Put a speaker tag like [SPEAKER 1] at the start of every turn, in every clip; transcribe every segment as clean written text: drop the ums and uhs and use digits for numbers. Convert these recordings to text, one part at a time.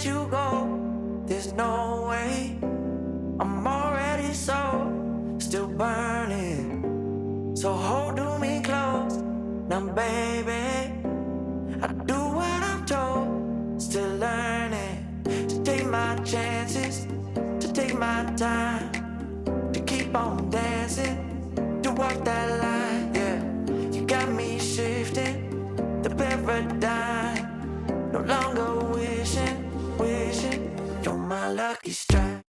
[SPEAKER 1] let you go. There's no way. I'm already still burning. So hold me close. Now, baby, I do what I'm told. Still learning to take my chances, to take my time, to keep on dancing, to walk that line. Yeah, you got me shifting the paradigm. No longer wishing, you're my lucky strike.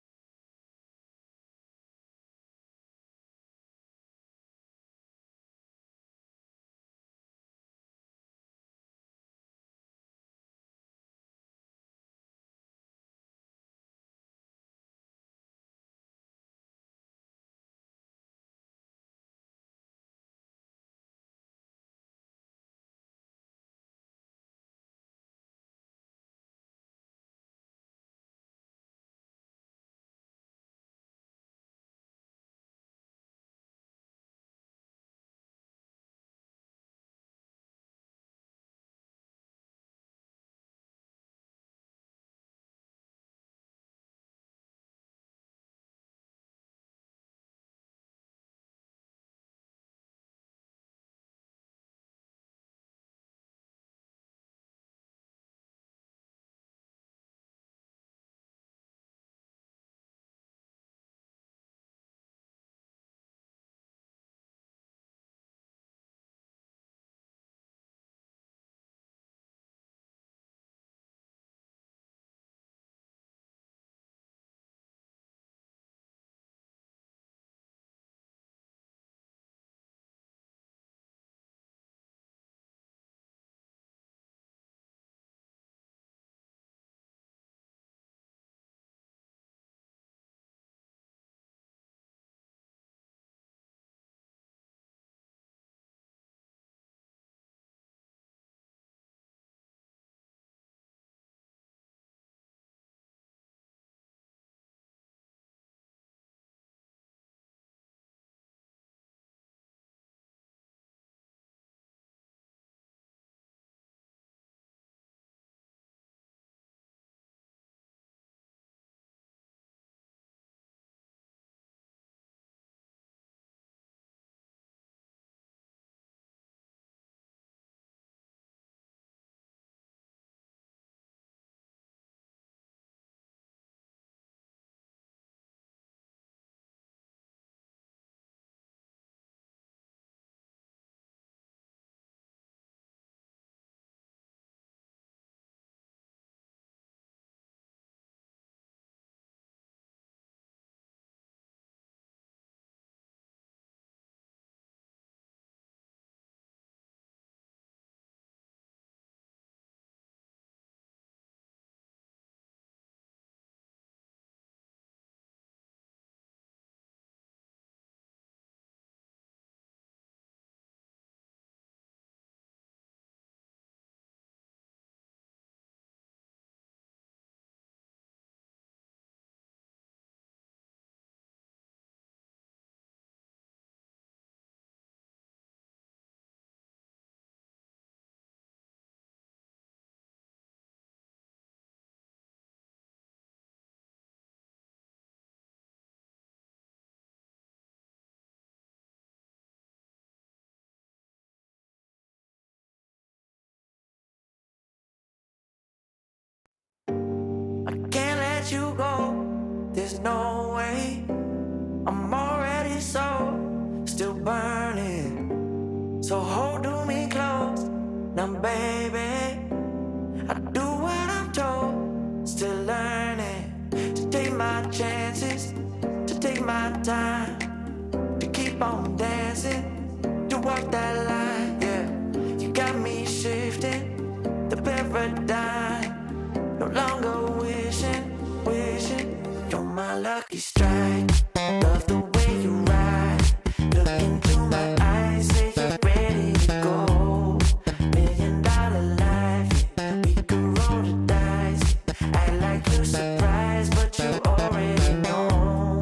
[SPEAKER 1] I can't let you go. There's no way. I'm already still burning. So hold me close. Now, baby, I do what I'm told. Still learning to take my chances, to take my time, to keep on dancing, to walk that line. Yeah, you got me shifting the paradigm. No longer wishing, you're my lucky strike. Love the way you ride. Look into my eyes, say you're ready to go. $1 million life, yeah, we could roll the dice. Act like you're surprised, but you already know.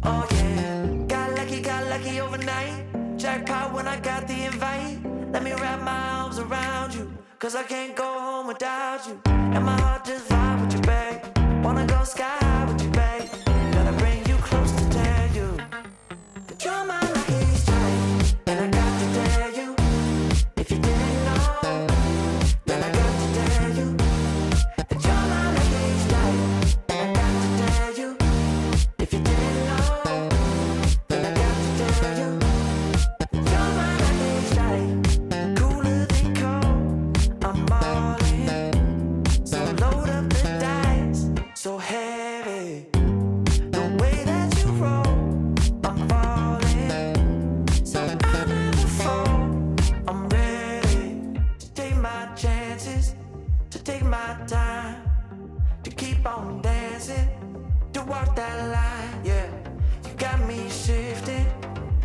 [SPEAKER 1] Oh yeah, got lucky overnight. Jackpot when I got the invite. Let me wrap my arms around you, 'cause I can't go home without you. And my heart just vibe with you, baby. walk that line, yeah. You got me shifting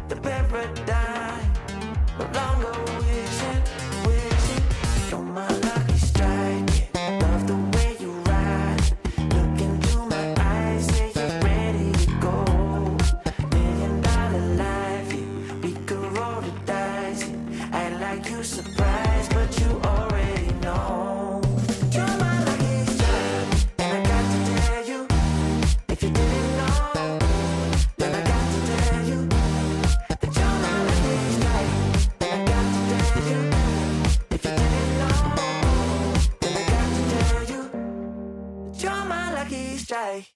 [SPEAKER 1] the paradigm. No longer wishing, you're my lucky strike. Love the way you ride. Look into my eyes, say you're ready to go. $1 million life, yeah. We could roll the dice, yeah. Act like you surprised, but you already know. You're my lucky strike, and I got to tell you, if you didn't know, then I got to tell you that you're my lucky strike. And I got to tell you, if you didn't know, then I got to tell you that you're my lucky strike.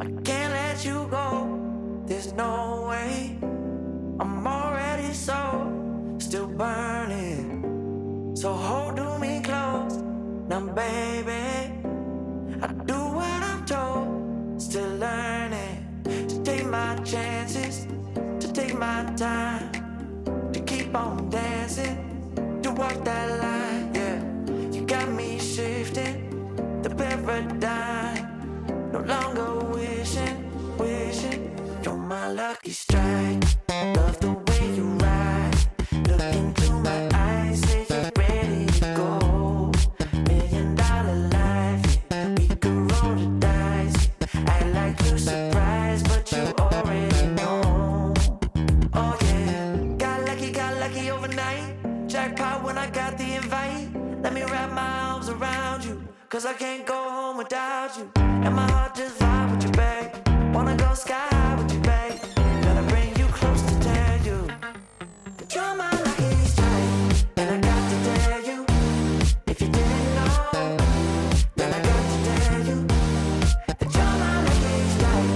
[SPEAKER 1] I can't let you go, there's no way. I'm already so, still burning. So hold to me close, now baby. I do what I'm told, still learning. To take my chances, to take my time. To keep on dancing, to walk that line, yeah. You got me shifting the paradigm. No longer wishing, you're my lucky strike. Love the way you ride. Look into my eyes, say you're ready to go. $1 million life, yeah. We could roll the dice, yeah. Act like you're surprised, but you already know. Oh yeah, got lucky overnight. Jackpot when I got the invite. Let me wrap my arms around you, 'cause I can't go home without you. And my heart just vibe with you, babe. Wanna go sky high with you, babe. Gotta bring you close to tell you that you're my lucky strike. And I got to tell you, if you didn't know, then I got to tell you that you're my lucky strike.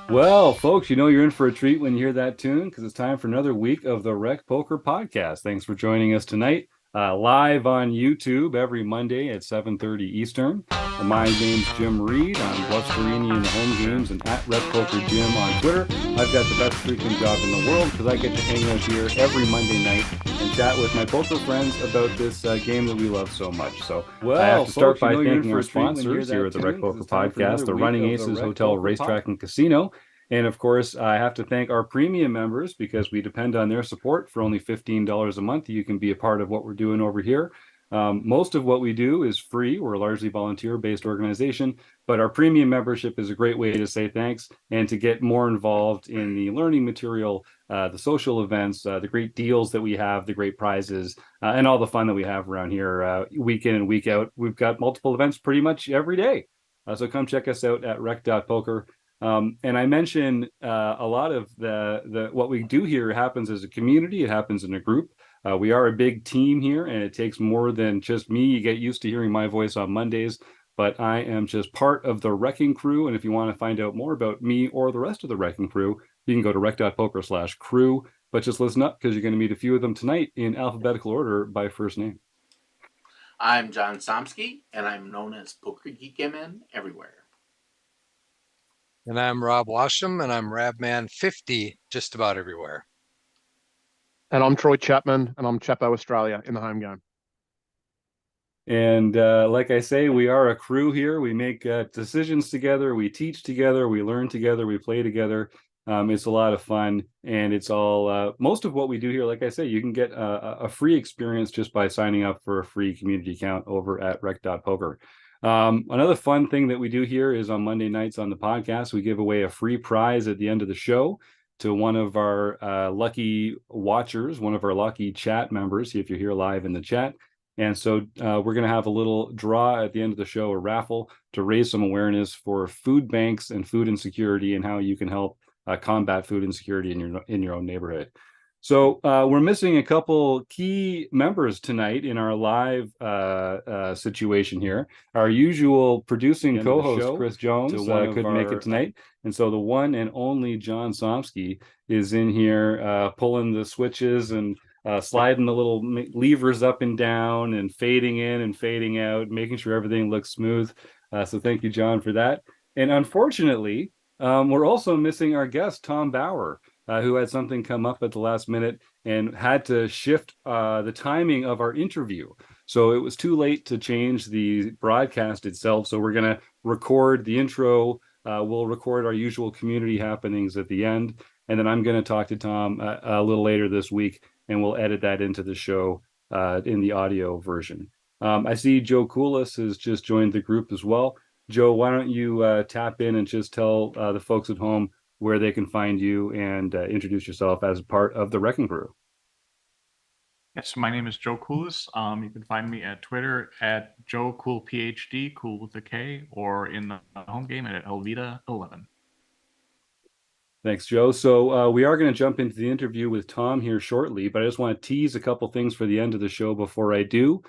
[SPEAKER 2] Well, folks, you know you're in for a treat when you hear that tune, because it's time for another week of the RecPoker Podcast. Thanks for joining us tonight, live on YouTube every Monday at 7:30 Eastern. My name's Jim Reed. I'm Blusterini in the home games and at RecPoker Jim on Twitter. I've got the best freaking job in the world because I get to hang out here every Monday night and chat with my poker friends about this game that we love so much. So I have to start by thanking our sponsors here at the RecPoker Podcast, the Running Aces Hotel, Racetrack, and Casino. And of course, I have to thank our premium members because we depend on their support. For only $15 a month, you can be a part of what we're doing over here. Most of what we do is free. We're a largely volunteer-based organization, but our premium membership is a great way to say thanks and to get more involved in the learning material, the social events, the great deals that we have, the great prizes, and all the fun that we have around here week in and week out. We've got multiple events pretty much every day. So come check us out at rec.poker. And I mentioned a lot of the what we do here happens as a community. It happens in a group. We are a big team here, and it takes more than just me. You get used to hearing my voice on Mondays, but I am just part of the Wrecking Crew. And if you want to find out more about me or the rest of the Wrecking Crew, you can go to rec.poker/crew. But just listen up, because you're going to meet a few of them tonight in alphabetical order by first name.
[SPEAKER 3] I'm John Somsky, and I'm known as Poker Geek MN everywhere.
[SPEAKER 4] And I'm Rob Washam, and I'm Rabman50 just about everywhere.
[SPEAKER 5] And I'm Troy Chapman, and I'm Chapo Australia in the home game.
[SPEAKER 2] And like I say, we are a crew here. We make decisions together. We teach together. We learn together. We play together. It's a lot of fun. And it's all, most of what we do here, like I say, you can get a free experience just by signing up for a free community account over at rec.poker. Another fun thing that we do here is on Monday nights on the podcast, we give away a free prize at the end of the show to one of our lucky watchers, one of our lucky chat members, if you're here live in the chat. And so we're going to have a little draw at the end of the show, a raffle to raise some awareness for food banks and food insecurity and how you can help combat food insecurity in your own neighborhood. So we're missing a couple key members tonight in our live situation here. Our usual producing co-host, Chris Jones, couldn't make it tonight. And so the one and only John Somsky is in here pulling the switches and sliding the little levers up and down and fading in and fading out, making sure everything looks smooth. So thank you, John, for that. And unfortunately, we're also missing our guest, Tom Bauer, who had something come up at the last minute and had to shift the timing of our interview. So it was too late to change the broadcast itself. So we're going to record the intro. We'll record our usual community happenings at the end. And then I'm going to talk to Tom a little later this week, and we'll edit that into the show in the audio version. I see Joe Koulis has just joined the group as well. Joe, why don't you tap in and just tell the folks at home where they can find you and introduce yourself as part of the Wrecking Crew.
[SPEAKER 6] Yes, my name is Joe Koulis. You can find me at Twitter at JoeCoolPhD, cool with a K, or in the home game at Elvita11.
[SPEAKER 2] Thanks, Joe. So we are going to jump into the interview with Tom here shortly, but I just want to tease a couple things for the end of the show before I do.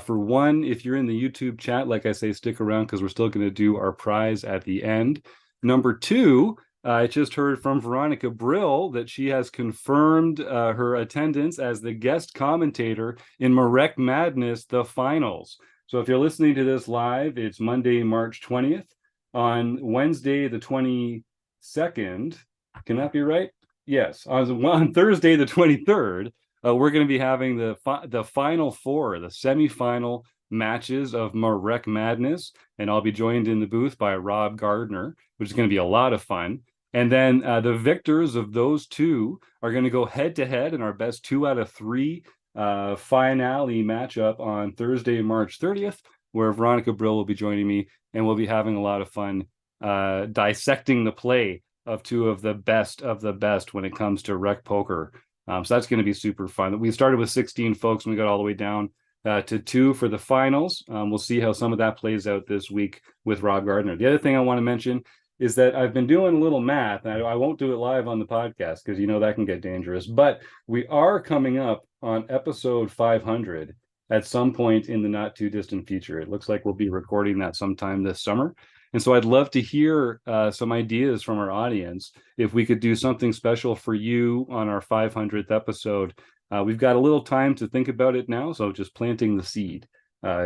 [SPEAKER 2] For one, if you're in the YouTube chat, like I say, stick around because we're still going to do our prize at the end. Number two, I just heard from Veronica Brill that she has confirmed her attendance as the guest commentator in Marek Madness, the finals. So if you're listening to this live, it's Monday, March 20th. On Wednesday, the 22nd, can that be right? Yes. On Thursday, the 23rd, we're going to be having the final four, the semifinal matches of Marek Madness, and I'll be joined in the booth by Rob Gardner, which is going to be a lot of fun. And then the victors of those two are going to go head-to-head in our best 2 out of 3 finale matchup on Thursday, March 30th, where Veronica Brill will be joining me, and we'll be having a lot of fun dissecting the play of 2 of the best when it comes to rec poker. So that's going to be super fun. We started with 16 folks, and we got all the way down to 2 for the finals. We'll see how some of that plays out this week with Rob Gardner. The other thing I want to mention is that I've been doing a little math, and I won't do it live on the podcast because that can get dangerous, but we are coming up on episode 500 at some point in the not too distant future. It looks like we'll be recording that sometime this summer. And so I'd love to hear some ideas from our audience if we could do something special for you on our 500th episode. We've got a little time to think about it now, so just planting the seed.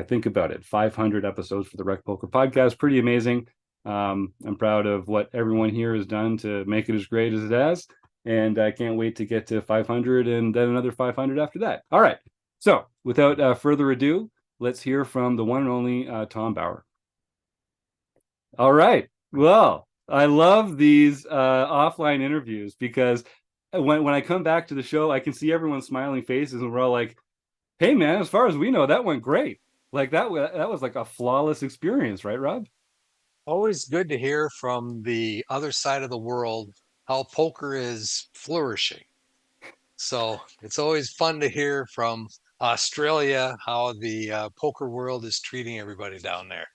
[SPEAKER 2] Think about it. 500 episodes for the RecPoker Podcast. Pretty amazing. I'm proud of what everyone here has done to make it as great as it has, and I can't wait to get to 500 and then another 500 after that. All right. So without further ado, let's hear from the one and only Tom Bauer. All right. Well, I love these offline interviews because when I come back to the show, I can see everyone's smiling faces, and we're all like, "Hey, man, as far as we know, that went great. Like that was like a flawless experience, right, Rob?"
[SPEAKER 4] Always good to hear from the other side of the world how poker is flourishing. So it's always fun to hear from Australia how the poker world is treating everybody down there.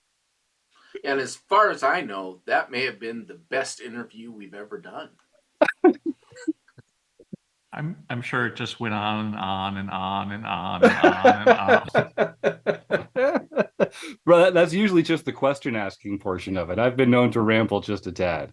[SPEAKER 3] And as far as I know, that may have been the best interview we've ever done.
[SPEAKER 6] I'm sure it just went on and on and on and on and on and on.
[SPEAKER 2] Bro, that's usually just the question asking portion of it. I've been known to ramble just a tad.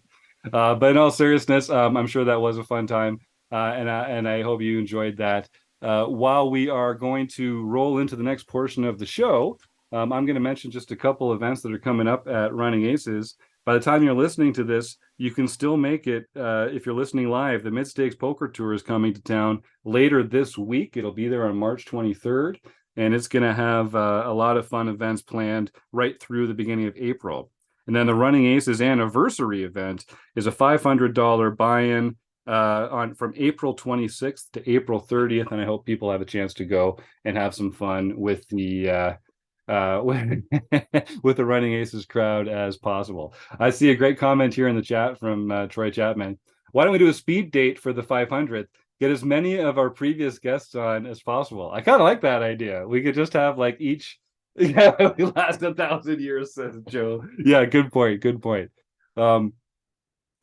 [SPEAKER 2] But in all seriousness, I'm sure that was a fun time. And I hope you enjoyed that. While we are going to roll into the next portion of the show, I'm going to mention just a couple events that are coming up at Running Aces. by the time you're listening to this, you can still make it. If you're listening live, the Mid Stakes Poker Tour is coming to town later this week. It'll be there on March 23rd, and it's going to have a lot of fun events planned right through the beginning of April. And then the Running Aces anniversary event is a $500 buy-in on from April 26th to April 30th, and I hope people have a chance to go and have some fun with the with the Running Aces crowd as possible. I see a great comment here in the chat from Troy Chapman. Why don't we do a speed date for the 500th? Get as many of our previous guests on as possible. I kind of like that idea. We could just have like each. Yeah, we last 1,000 years, says Joe. Yeah, good point. Good point. And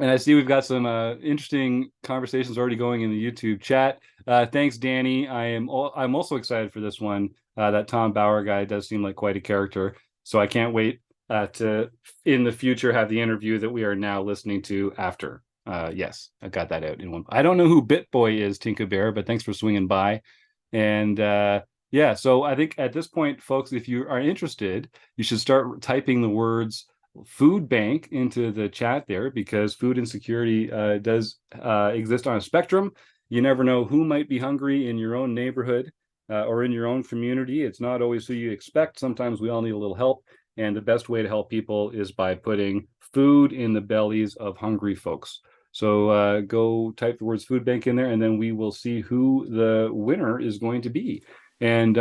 [SPEAKER 2] I see we've got some interesting conversations already going in the YouTube chat. Thanks, Danny. I'm also excited for this one. That Tom Bauer guy does seem like quite a character. So I can't wait to, in the future, have the interview that we are now listening to after. Yes, I got that out in one. I don't know who BitBoy is, Tinkerbear, but thanks for swinging by. And yeah, so I think at this point, folks, if you are interested, you should start typing the words food bank into the chat there, because food insecurity does exist on a spectrum. You never know who might be hungry in your own neighborhood or in your own community. It's not always who you expect. Sometimes we all need a little help. And the best way to help people is by putting food in the bellies of hungry folks. So go type the words food bank in there, and then we will see who the winner is going to be. And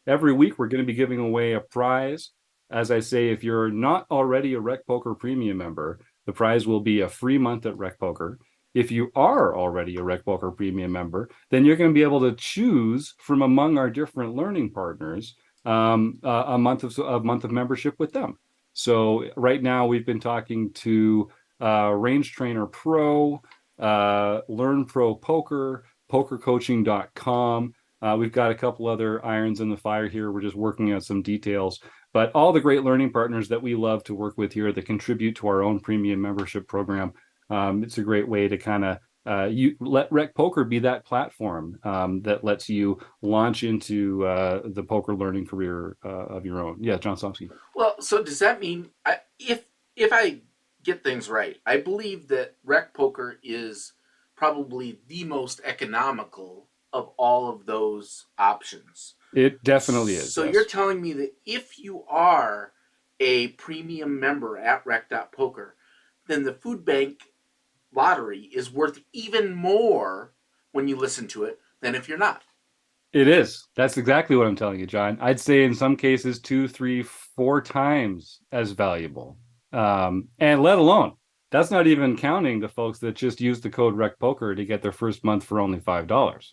[SPEAKER 2] every week we're going to be giving away a prize. As I say, if you're not already a RecPoker Premium member, the prize will be a free month at RecPoker. If you are already a RecPoker Premium member, then you're going to be able to choose from among our different learning partners a month of membership with them. So right now we've been talking to Range Trainer Pro, Learn Pro Poker, PokerCoaching.com. We've got a couple other irons in the fire here. We're just working out some details. But all the great learning partners that we love to work with here that contribute to our own premium membership program. It's a great way to kind of let RecPoker be that platform that lets you launch into the poker learning career of your own. Yeah, John Somsky.
[SPEAKER 3] Well, so does that mean, if I get things right, I believe that RecPoker is probably the most economical of all of those options.
[SPEAKER 2] It definitely is.
[SPEAKER 3] So
[SPEAKER 2] yes.
[SPEAKER 3] You're telling me that if you are a premium member at Rec.Poker, then the food bank lottery is worth even more when you listen to it than if you're not.
[SPEAKER 2] It is. That's exactly what I'm telling you, John. I'd say in some cases 2, 3, 4 times as valuable. And let alone, that's not even counting the folks that just use the code RecPoker to get their first month for only $5.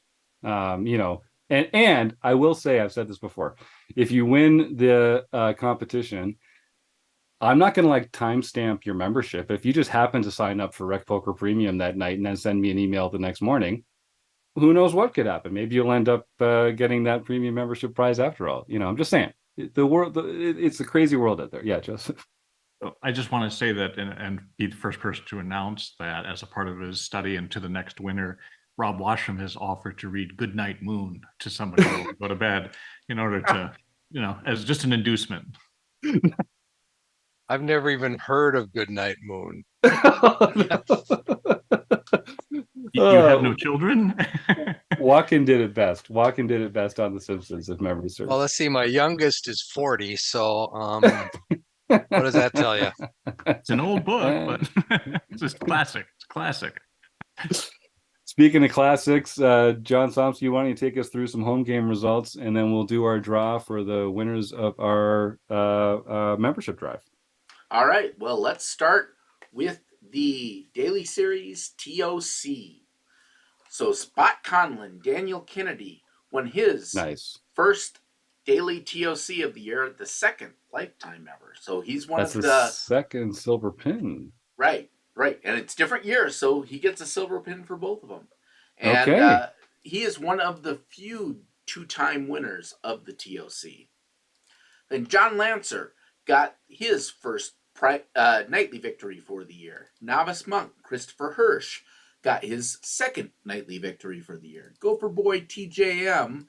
[SPEAKER 2] And I will say, I've said this before, if you win the competition, I'm not going to timestamp your membership. If you just happen to sign up for RecPoker Premium that night and then send me an email the next morning, who knows what could happen? Maybe you'll end up getting that premium membership prize after all. I'm just saying, the world, it's a crazy world out there. Yeah, Joseph.
[SPEAKER 6] I just want to say that and be the first person to announce that as a part of his study into the next winner, Rob Washam has offered to read Goodnight Moon to somebody who will go to bed in order to, as just an inducement.
[SPEAKER 4] I've never even heard of Goodnight Moon.
[SPEAKER 6] You have no children?
[SPEAKER 2] Walken did it best. Walken did it best on The Simpsons, if memory serves.
[SPEAKER 4] Well, let's see. My youngest is 40, so what does that tell you?
[SPEAKER 6] It's an old book, but it's just classic. It's classic.
[SPEAKER 2] Speaking of classics, John Somsky, why don't you take us through some home game results, and then we'll do our draw for the winners of our membership drive.
[SPEAKER 3] All right. Well, let's start with the Daily Series TOC. So Spot Conlon, Daniel Kennedy, won his first Daily TOC of the year, the second lifetime ever. So he's one of the
[SPEAKER 2] second silver pin.
[SPEAKER 3] Right. And it's different years, so he gets a silver pin for both of them. And he is one of the few 2-time winners of the TOC. Then John Lancer got his first nightly victory for the year. Novice Monk Christopher Hirsch got his second nightly victory for the year. Gopher Boy TJM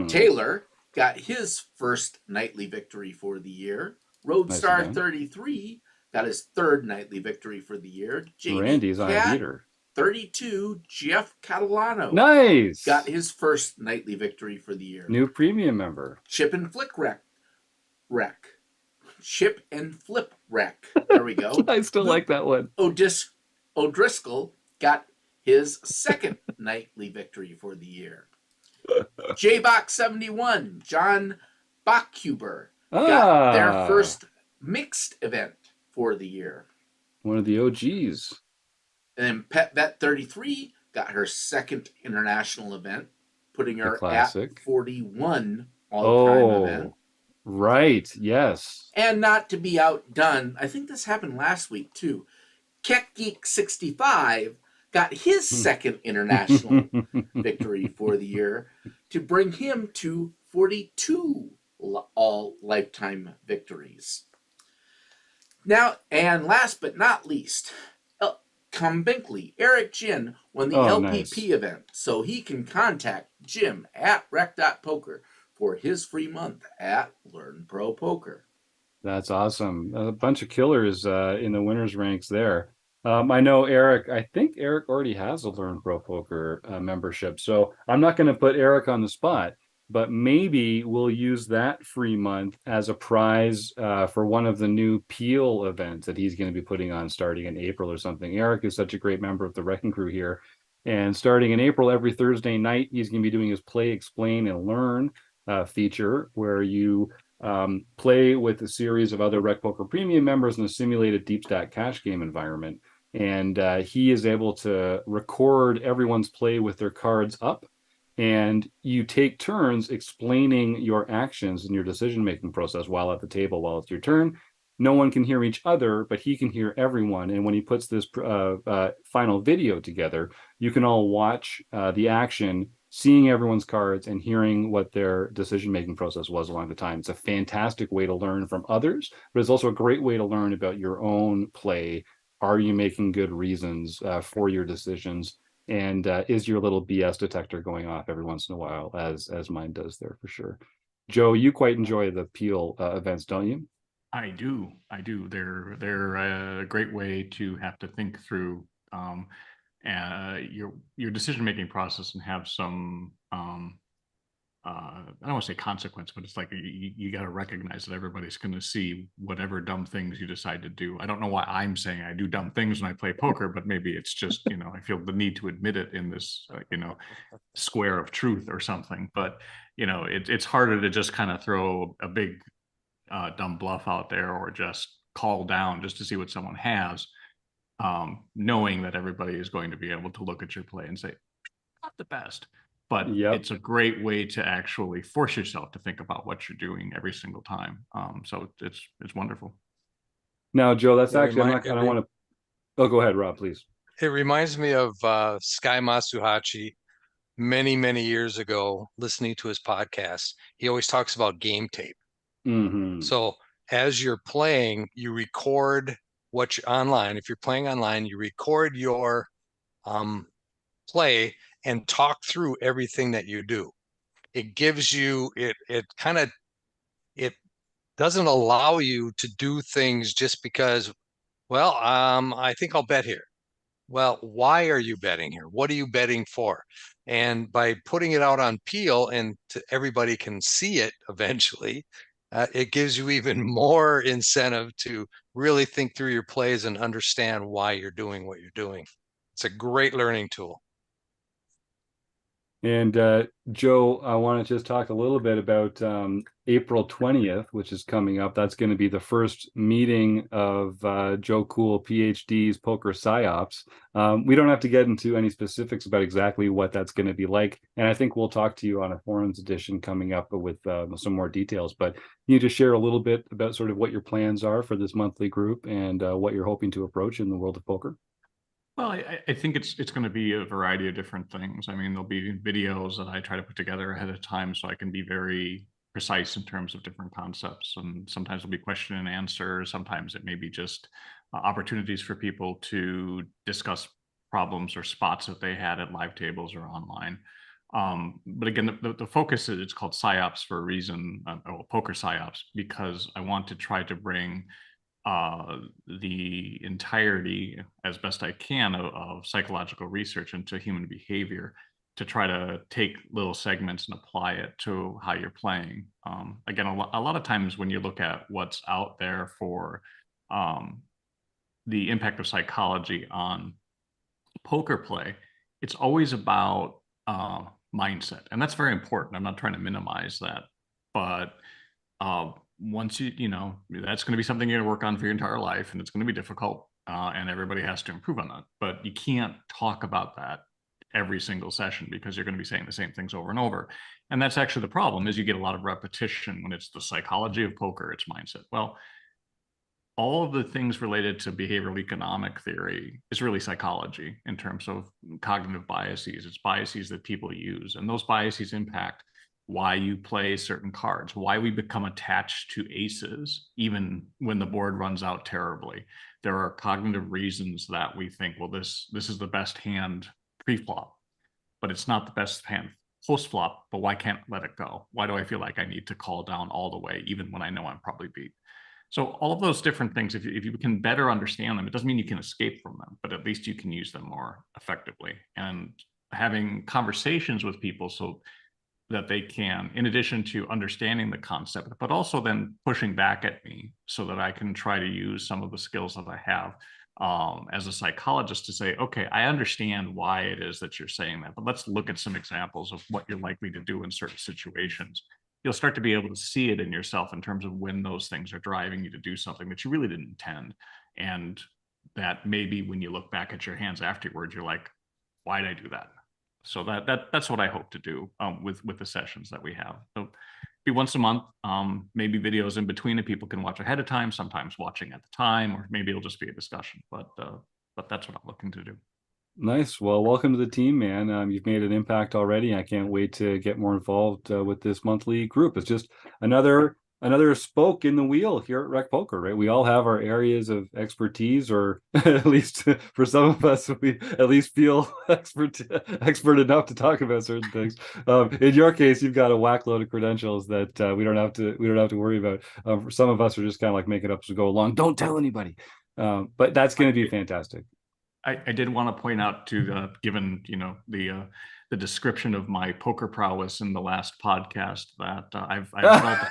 [SPEAKER 3] Taylor got his first nightly victory for the year. Roadstar 33 got his third nightly victory for the year.
[SPEAKER 2] Randy's on a heater.
[SPEAKER 3] 32, Jeff Catalano.
[SPEAKER 2] Nice.
[SPEAKER 3] Got his first nightly victory for the year.
[SPEAKER 2] New premium member.
[SPEAKER 3] Chip and Flip Wreck. There we go.
[SPEAKER 2] I still like that one.
[SPEAKER 3] O'Driscoll got his second nightly victory for the year. JBox71, John Bachhuber, got their first mixed event for the year.
[SPEAKER 2] One of the OGs.
[SPEAKER 3] And then Pet Vet 33 got her second international event, putting her at 41 all-time event.
[SPEAKER 2] Right, yes.
[SPEAKER 3] And not to be outdone, I think this happened last week too. Keck Geek 65 got his second international victory for the year to bring him to 42 all lifetime victories. Now, and last but not least, Binkley, Eric Jin won the LPP event, so he can contact Jim at rec.poker for his free month at Learn Pro Poker.
[SPEAKER 2] That's awesome. A bunch of killers in the winners ranks there. I know Eric, I think Eric already has a Learn Pro Poker membership, so I'm not going to put Eric on the spot, but maybe we'll use that free month as a prize for one of the new Peel events that he's going to be putting on starting in April or something. Eric is such a great member of the Wrecking Crew here. And starting in April, every Thursday night, he's going to be doing his Play, Explain, and Learn feature where you play with a series of other RecPoker Premium members in a simulated deep stack cash game environment. And he is able to record everyone's play with their cards up. And you take turns explaining your actions and your decision-making process while at the table, while it's your turn. No one can hear each other, but he can hear everyone. And when he puts this final video together, you can all watch the action, seeing everyone's cards and hearing what their decision-making process was along the time. It's a fantastic way to learn from others, but it's also a great way to learn about your own play. Are you making good reasons for your decisions? And is your little BS detector going off every once in a while, as mine does there for sure. Joe, you quite enjoy the Peel events, don't you?
[SPEAKER 6] I do. They're a great way to have to think through your decision-making process and have some I don't want to say consequence, but it's like you got to recognize that everybody's going to see whatever dumb things you decide to do. I don't know why I'm saying I do dumb things when I play poker, but maybe it's just, I feel the need to admit it in this, square of truth or something. But, it's harder to just kind of throw a big dumb bluff out there or just call down just to see what someone has, knowing that everybody is going to be able to look at your play and say, not the best. But it's a great way to actually force yourself to think about what you're doing every single time. So it's wonderful.
[SPEAKER 2] Now, Joe, that's actually, I don't want to. Oh, go ahead, Rob, please.
[SPEAKER 4] It reminds me of Sky Masuhachi many, many years ago, listening to his podcast. He always talks about game tape.
[SPEAKER 2] Mm-hmm.
[SPEAKER 4] So as you're playing, you record what you're online. If you're playing online, you record your play and talk through everything that you do. It gives you, it doesn't allow you to do things just because, I think I'll bet here. Well, why are you betting here? What are you betting for? And by putting it out on Peel and everybody can see it eventually, it gives you even more incentive to really think through your plays and understand why you're doing what you're doing. It's a great learning tool.
[SPEAKER 2] And Joe, I want to just talk a little bit about April 20th, which is coming up. That's going to be the first meeting of Joe Cool, PhD's Poker PsyOps. We don't have to get into any specifics about exactly what that's going to be like. And I think we'll talk to you on a forums edition coming up with some more details. But you just share a little bit about sort of what your plans are for this monthly group and what you're hoping to approach in the world of poker.
[SPEAKER 6] Well, I think it's going to be a variety of different things. I mean, there'll be videos that I try to put together ahead of time so I can be very precise in terms of different concepts. And sometimes it'll be question and answer. Sometimes it may be just opportunities for people to discuss problems or spots that they had at live tables or online. But again, the focus is, it's called PsyOps for a reason, Poker PsyOps, because I want to try to bring the entirety, as best I can, of psychological research into human behavior to try to take little segments and apply it to how you're playing. Again, a lot of times when you look at what's out there for the impact of psychology on poker play, it's always about mindset. And that's very important. I'm not trying to minimize that. But once that's going to be something you're going to work on for your entire life, and it's going to be difficult, and everybody has to improve on that. But you can't talk about that every single session because you're going to be saying the same things over and over. And that's actually the problem, is you get a lot of repetition when it's the psychology of poker, it's mindset. Well, all of the things related to behavioral economic theory is really psychology in terms of cognitive biases. It's biases that people use, and those biases impact why you play certain cards, why we become attached to aces, even when the board runs out terribly. There are cognitive reasons that we think, well, this is the best hand pre-flop, but it's not the best hand post-flop, but why can't I let it go? Why do I feel like I need to call down all the way, even when I know I'm probably beat? So all of those different things, if you can better understand them, it doesn't mean you can escape from them, but at least you can use them more effectively. And having conversations with people so that they can, in addition to understanding the concept, but also then pushing back at me so that I can try to use some of the skills that I have as a psychologist to say, okay, I understand why it is that you're saying that, but let's look at some examples of what you're likely to do in certain situations. You'll start to be able to see it in yourself in terms of when those things are driving you to do something that you really didn't intend. And that maybe when you look back at your hands afterwards, you're like, why did I do that? So that's what I hope to do with the sessions that we have. So be once a month, maybe videos in between that people can watch ahead of time, sometimes watching at the time, or maybe it'll just be a discussion. But that's what I'm looking to do.
[SPEAKER 2] Nice. Well, welcome to the team, man. You've made an impact already. I can't wait to get more involved with this monthly group. It's just another spoke in the wheel here at RecPoker, right? We all have our areas of expertise, or at least for some of us, we at least feel expert enough to talk about certain things. In your case, you've got a whack load of credentials that we don't have to worry about. For some of us are just kind of like making up as we go along. Don't tell anybody. But that's going to be fantastic.
[SPEAKER 6] I did want to point out to given the description of my poker prowess in the last podcast that I've developed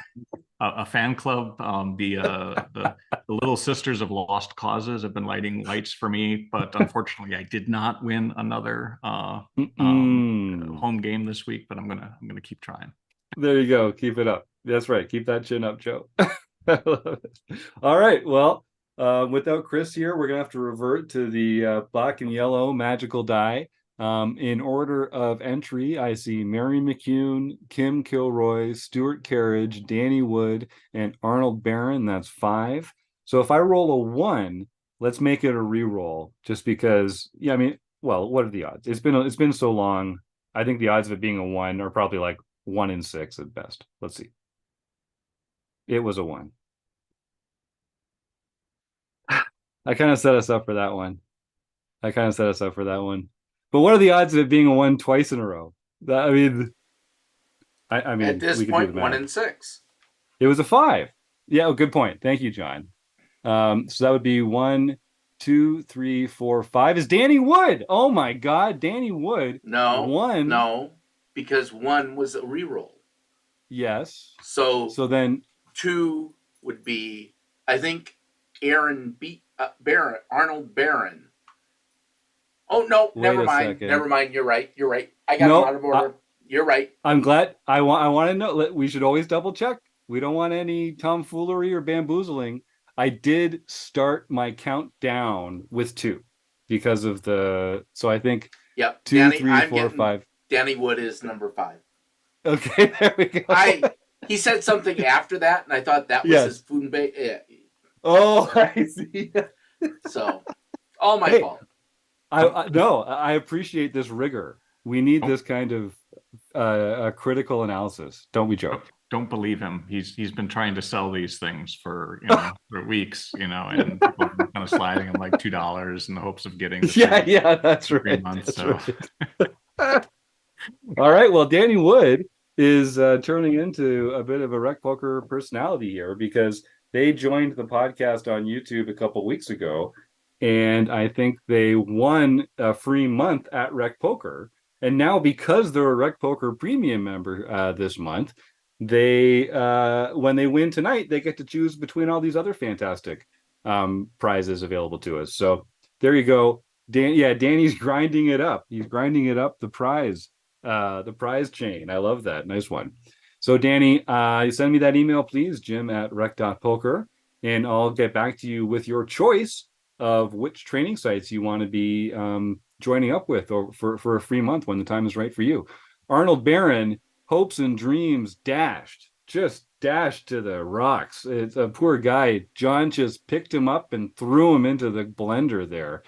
[SPEAKER 6] a fan club. The Little Sisters of Lost Causes have been lighting lights for me, but unfortunately I did not win another home game this week. But I'm gonna keep trying.
[SPEAKER 2] There you go. Keep it up. That's right. Keep that chin up, Joe. I love it. All right. Well. Without Chris here, we're gonna have to revert to the black and yellow magical die. In order of entry, I see Mary McCune, Kim Kilroy, Stuart Carriage, Danny Wood, and Arnold Barron. That's 5. So if I roll a 1, let's make it a re-roll, just because. Yeah, I mean, well, what are the odds? It's been so long. I think the odds of it being a 1 are probably like 1 in 6 at best. Let's see. It was a 1. I kind of set us up for that one. But what are the odds of it being a 1 twice in a row? I mean,
[SPEAKER 3] at this point, 1 in 6.
[SPEAKER 2] It was a 5. Yeah, good point. Thank you, John. So that would be 1, 2, 3, 4, 5. Is Danny Wood? Oh my God, Danny Wood.
[SPEAKER 3] No,
[SPEAKER 2] 1.
[SPEAKER 3] No, because 1 was a reroll.
[SPEAKER 2] Yes.
[SPEAKER 3] So
[SPEAKER 2] then
[SPEAKER 3] 2 would be, I think, Aaron beat Arnold Barron. Oh no, never mind. You're right. I got him out of order. You're right.
[SPEAKER 2] I'm glad. I want to know. We should always double check. We don't want any tomfoolery or bamboozling. I did start my countdown with 2 because of the. So I think.
[SPEAKER 3] Yep.
[SPEAKER 2] 2,
[SPEAKER 3] Danny,
[SPEAKER 2] 3, 4, 5.
[SPEAKER 3] Danny Wood is number 5.
[SPEAKER 2] Okay, there we go.
[SPEAKER 3] He said something after that, and I thought that was his food and bake. Yeah.
[SPEAKER 2] Oh, I see.
[SPEAKER 3] So, all my fault.
[SPEAKER 2] I appreciate this rigor. We need this kind of critical analysis, don't we, Joe?
[SPEAKER 6] Don't believe him. He's been trying to sell these things for for weeks, and people are kind of sliding him like $2 in the hopes of getting.
[SPEAKER 2] That's right.
[SPEAKER 6] 3 months.
[SPEAKER 2] Right. All right. Well, Danny Wood is turning into a bit of a RecPoker personality here because They joined the podcast on YouTube a couple weeks ago, and I think they won a free month at RecPoker. And now, because they're a RecPoker premium member this month, they when they win tonight, they get to choose between all these other fantastic prizes available to us. So there you go. Danny's grinding it up. He's grinding it up the prize chain. I love that. Nice one. So Danny, send me that email, please, jim@rec.poker, and I'll get back to you with your choice of which training sites you want to be joining up with, or for a free month when the time is right for you. Arnold Barron, hopes and dreams just dashed to the rocks. It's a poor guy. John just picked him up and threw him into the blender there.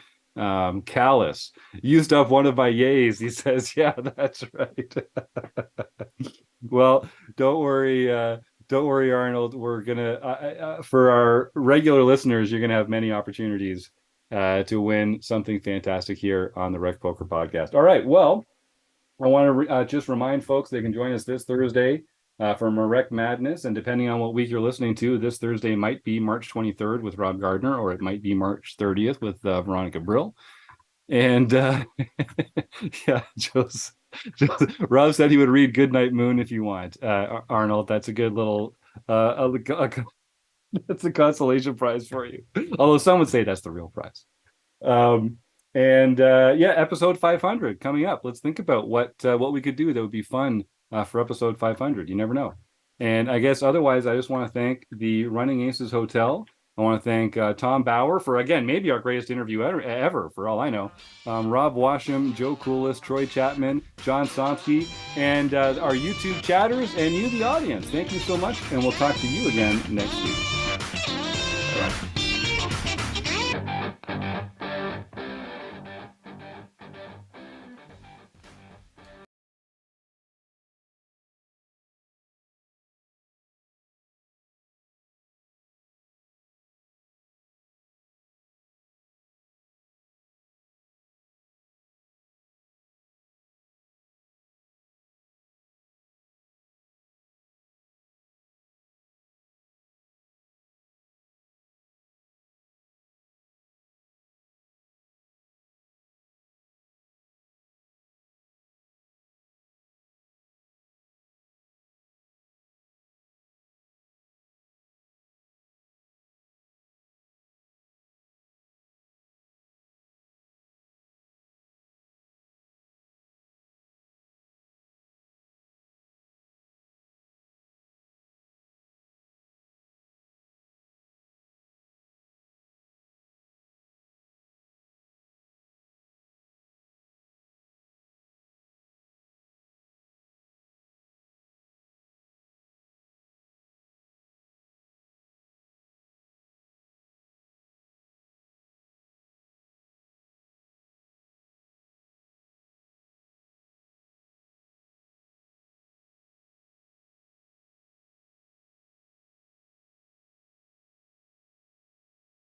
[SPEAKER 2] Callous used up one of my yays. He says, yeah, that's right. Well, don't worry, Arnold. We're gonna for our regular listeners, you're gonna have many opportunities to win something fantastic here on the RecPoker podcast. All right, well, I want to just remind folks they can join us this Thursday for Rec Madness, and depending on what week you're listening to, this Thursday might be March 23rd with Rob Gardner, or it might be March 30th with Veronica Brill. And yeah, Rob said he would read Goodnight Moon if you want. Arnold, that's a good little that's a consolation prize for you. Although some would say that's the real prize. Episode 500 coming up. Let's think about what we could do that would be fun for episode 500. You never know. And I guess otherwise, I just want to thank the Running Aces Hotel. I want to thank Tom Bauer for, again, maybe our greatest interview ever, for all I know. Rob Washam, Joe Coolis, Troy Chapman, John Somsky, and our YouTube chatters, and you, the audience. Thank you so much, and we'll talk to you again next week.